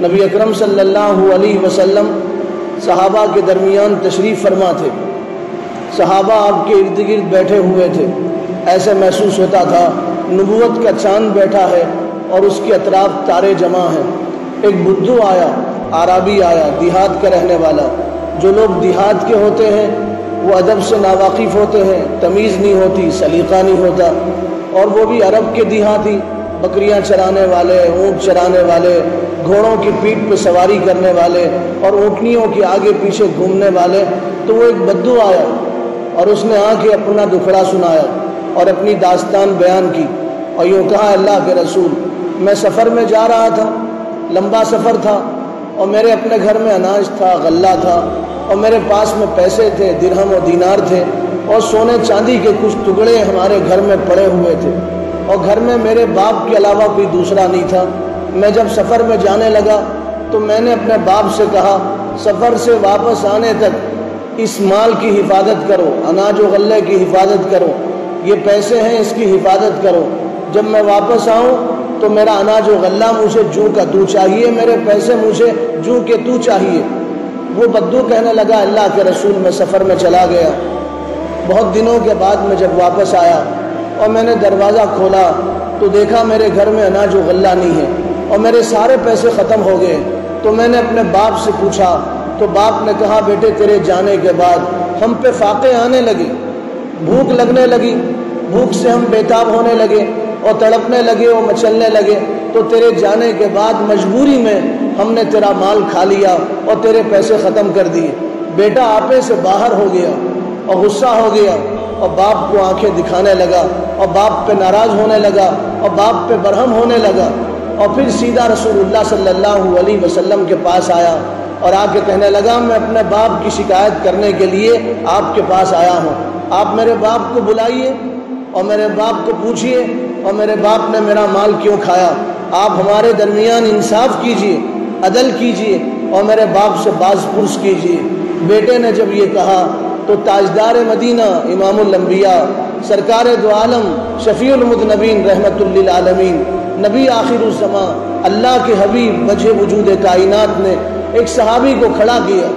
نبی اکرم صلی اللہ علیہ وسلم صحابہ کے درمیان تشریف فرما تھے. صحابہ آپ کے ارد گرد بیٹھے ہوئے تھے. ایسے محسوس ہوتا تھا نبوت کا چاند بیٹھا ہے اور اس کے اطراف تارے جمع ہیں. ایک بدھو آیا، عربی آیا، دیہات کا رہنے والا. جو لوگ دیہات کے ہوتے ہیں وہ ادب سے ناواقف ہوتے ہیں، تمیز نہیں ہوتی، سلیقہ نہیں ہوتا. اور وہ بھی عرب کے دیہاتی، بکریاں چرانے والے، اونٹ چرانے والے، گھوڑوں کی پیٹھ پہ سواری کرنے والے اور اونٹنیوں کے آگے پیچھے گھومنے والے. تو وہ ایک بدھو آیا اور اس نے آ کے اپنا دکھڑا سنایا اور اپنی داستان بیان کی اور یوں کہا، اللہ کے رسول، میں سفر میں جا رہا تھا، لمبا سفر تھا اور میرے اپنے گھر میں اناج تھا، غلہ تھا اور میرے پاس میں پیسے تھے، درہم و دینار تھے اور سونے چاندی کے کچھ ٹکڑے ہمارے گھر میں پڑے ہوئے تھے اور گھر میں میرے باپ کے علاوہ کوئی دوسرا نہیں تھا. میں جب سفر میں جانے لگا تو میں نے اپنے باپ سے کہا، سفر سے واپس آنے تک اس مال کی حفاظت کرو، اناج و غلے کی حفاظت کرو، یہ پیسے ہیں اس کی حفاظت کرو. جب میں واپس آؤں تو میرا اناج و غلہ مجھے جوں کا تو چاہیے، میرے پیسے مجھے جوں کے تو چاہیے. وہ بدھو کہنے لگا، اللہ کے رسول، میں سفر میں چلا گیا. بہت دنوں کے بعد میں جب واپس آیا اور میں نے دروازہ کھولا تو دیکھا میرے گھر میں اناج و غلہ نہیں ہے اور میرے سارے پیسے ختم ہو گئے. تو میں نے اپنے باپ سے پوچھا تو باپ نے کہا، بیٹے تیرے جانے کے بعد ہم پہ فاقے آنے لگے، بھوک لگنے لگی، بھوک سے ہم بیتاب ہونے لگے اور تڑپنے لگے اور مچلنے لگے. تو تیرے جانے کے بعد مجبوری میں ہم نے تیرا مال کھا لیا اور تیرے پیسے ختم کر دیے. بیٹا آپے سے باہر ہو گیا اور غصہ ہو گیا اور باپ کو آنکھیں دکھانے لگا اور باپ پہ ناراض ہونے لگا اور باپ پہ برہم ہونے لگا اور پھر سیدھا رسول اللہ صلی اللہ علیہ وسلم کے پاس آیا اور آ کے کہنے لگا، میں اپنے باپ کی شکایت کرنے کے لیے آپ کے پاس آیا ہوں. آپ میرے باپ کو بلائیے اور میرے باپ کو پوچھئے اور میرے باپ نے میرا مال کیوں کھایا. آپ ہمارے درمیان انصاف کیجئے، عدل کیجئے اور میرے باپ سے باز پرس کیجئے. بیٹے نے جب یہ کہا تو تاجدار مدینہ، امام الانبیاء، سرکار دو عالم، شفیع المذنبین، رحمت للعالمین، نبی آخر الزمان، اللہ کے حبیب، وجہ وجود کائنات نے ایک صحابی کو کھڑا کیا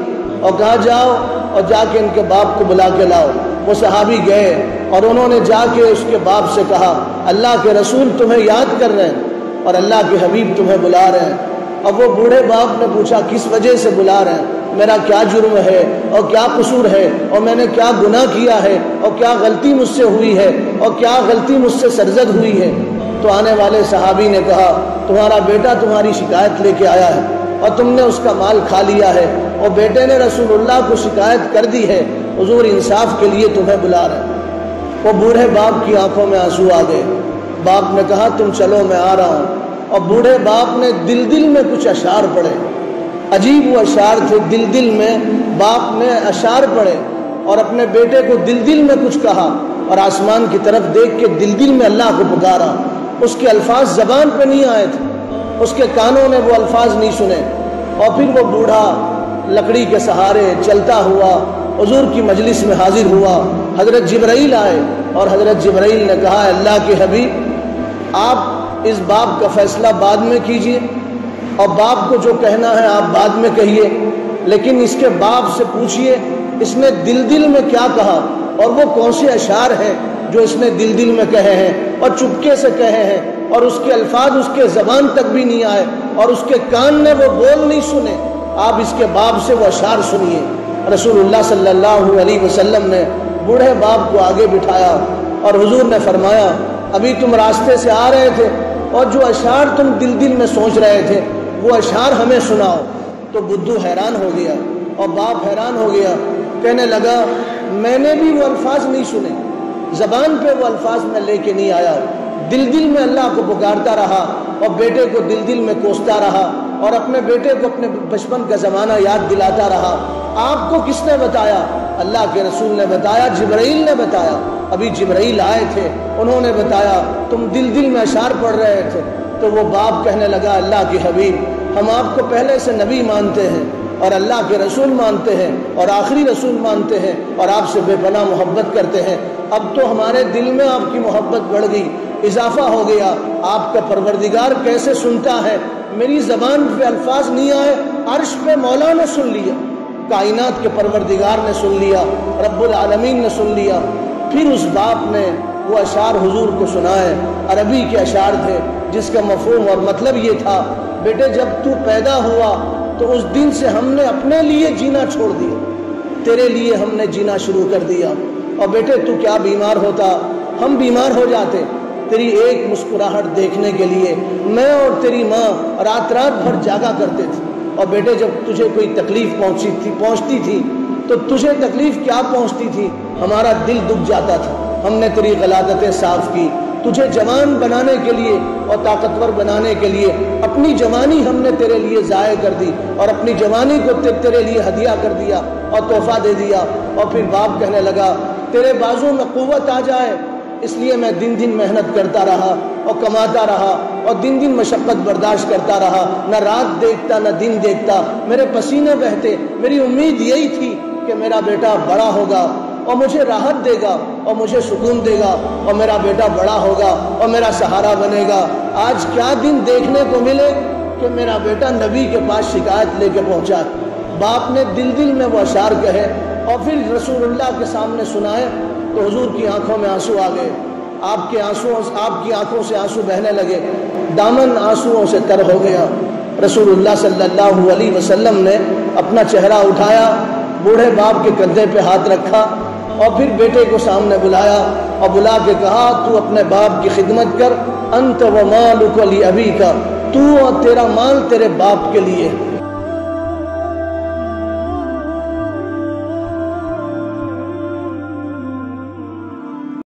اور کہا، جاؤ اور جا کے ان کے باپ کو بلا کے لاؤ. وہ صحابی گئے اور انہوں نے جا کے اس کے باپ سے کہا، اللہ کے رسول تمہیں یاد کر رہے ہیں اور اللہ کے حبیب تمہیں بلا رہے ہیں. اب وہ بوڑھے باپ نے پوچھا، کس وجہ سے بلا رہے ہیں؟ میرا کیا جرم ہے اور کیا قصور ہے اور میں نے کیا گناہ کیا ہے اور کیا غلطی مجھ سے ہوئی ہے اور کیا غلطی مجھ سے سرزد ہوئی ہے؟ تو آنے والے صحابی نے کہا، تمہارا بیٹا تمہاری شکایت لے کے آیا ہے اور تم نے اس کا مال کھا لیا ہے اور بیٹے نے رسول اللہ کو شکایت کر دی ہے، حضور انصاف کے لیے تمہیں بلا رہے ہیں. وہ بوڑھے باپ کی آنکھوں میں آنسو آ گئے. باپ نے کہا، تم چلو میں آ رہا ہوں. اور بوڑھے باپ نے دل میں کچھ اشعار پڑھے، عجیب وہ اشعار تھے. دل میں باپ نے اشعار پڑھے اور اپنے بیٹے کو دل میں کچھ کہا اور آسمان کی طرف دیکھ کے دل میں اللہ کو پکارا. اس کے الفاظ زبان پہ نہیں آئے تھے، اس کے کانوں نے وہ الفاظ نہیں سنے. اور پھر وہ بوڑھا لکڑی کے سہارے چلتا ہوا حضور کی مجلس میں حاضر ہوا. حضرت جبرائیل آئے اور حضرت جبرائیل نے کہا، اللہ کے حبیب، آپ اس باپ کا فیصلہ بعد میں کیجئے اور باپ کو جو کہنا ہے آپ بعد میں کہیے، لیکن اس کے باپ سے پوچھئے اس نے دل میں کیا کہا اور وہ کون سے اشعار ہیں جو اس نے دل میں کہے ہیں اور چپکے سے کہے ہیں اور اس کے الفاظ اس کے زبان تک بھی نہیں آئے اور اس کے کان نے وہ بول نہیں سنے. آپ اس کے باپ سے وہ اشعار سنیے. رسول اللہ صلی اللہ علیہ وسلم نے بوڑھے باپ کو آگے بٹھایا اور حضور نے فرمایا، ابھی تم راستے سے آ رہے تھے اور جو اشعار تم دل میں سوچ رہے تھے وہ اشعار ہمیں سناؤ. تو بدھو حیران ہو گیا اور باپ حیران ہو گیا. کہنے لگا، میں نے بھی وہ الفاظ نہیں سنے، زبان پہ وہ الفاظ میں لے کے نہیں آیا، دل میں اللہ کو پکارتا رہا اور بیٹے کو دل میں کوستا رہا اور اپنے بیٹے کو اپنے بچپن کا زمانہ یاد دلاتا رہا. آپ کو کس نے بتایا؟ اللہ کے رسول نے بتایا، جبرائیل نے بتایا. ابھی جبرائیل آئے تھے، انہوں نے بتایا تم دل میں اشعار پڑھ رہے تھے. تو وہ باپ کہنے لگا، اللہ کے حبیب، ہم آپ کو پہلے سے نبی مانتے ہیں اور اللہ کے رسول مانتے ہیں اور آخری رسول مانتے ہیں اور آپ سے بے پناہ محبت کرتے ہیں. اب تو ہمارے دل میں آپ کی محبت بڑھ گئی، اضافہ ہو گیا. آپ کا پروردگار کیسے سنتا ہے میری زبان پہ الفاظ نہیں آئے، عرش پہ مولا نے سن لیا، کائنات کے پروردگار نے سن لیا، رب العالمین نے سن لیا۔ پھر اس باپ نے وہ اشعار حضور کو سنائے، عربی کے اشعار تھے جس کا مفہوم اور مطلب یہ تھا، بیٹے جب تو پیدا ہوا تو اس دن سے ہم نے اپنے لیے جینا چھوڑ دیا، تیرے لیے ہم نے جینا شروع کر دیا۔ اور بیٹے تو کیا بیمار ہوتا، ہم بیمار ہو جاتے، تیری ایک مسکراہٹ دیکھنے کے لیے میں اور تیری ماں رات رات بھر جاگا کرتے تھے۔ اور بیٹے جب تجھے کوئی تکلیف پہنچتی تھی تو تجھے تکلیف کیا پہنچتی تھی، ہمارا دل دکھ جاتا تھا۔ ہم نے تیری غلاظتیں صاف کی، تجھے جوان بنانے کے لیے اور طاقتور بنانے کے لیے اپنی جوانی ہم نے تیرے لیے ضائع کر دی، اور اپنی جوانی کو تیرے لیے ہدیہ کر دیا اور تحفہ دے دیا۔ اور پھر باپ کہنے لگا تیرے بازو میں قوت آ جائے، اس لیے میں دن دن محنت کرتا رہا اور کماتا رہا اور دن دن مشقت برداشت کرتا رہا، نہ رات دیکھتا نہ دن دیکھتا، میرے پسینے بہتے۔ میری امید یہی تھی کہ میرا بیٹا بڑا ہوگا اور مجھے راحت دے گا اور مجھے سکون دے گا، اور میرا بیٹا بڑا ہوگا اور میرا سہارا بنے گا۔ آج کیا دن دیکھنے کو ملے کہ میرا بیٹا نبی کے پاس شکایت لے کے پہنچا۔ باپ نے دل دل میں وہ اشعار کہے اور پھر رسول اللہ کے سامنے سنائے تو حضور کی آنکھوں میں آنسو آ گئے، آپ کی آنکھوں سے آنسو بہنے لگے، دامن آنسوؤں سے تر ہو گیا۔ رسول اللہ صلی اللہ علیہ وسلم نے اپنا چہرہ اٹھایا، بوڑھے باپ کے کندھے پہ ہاتھ رکھا اور پھر بیٹے کو سامنے بلایا اور بلا کے کہا تو اپنے باپ کی خدمت کر، انت و مالک لابیک، تو اور تیرا مال تیرے باپ کے لیے۔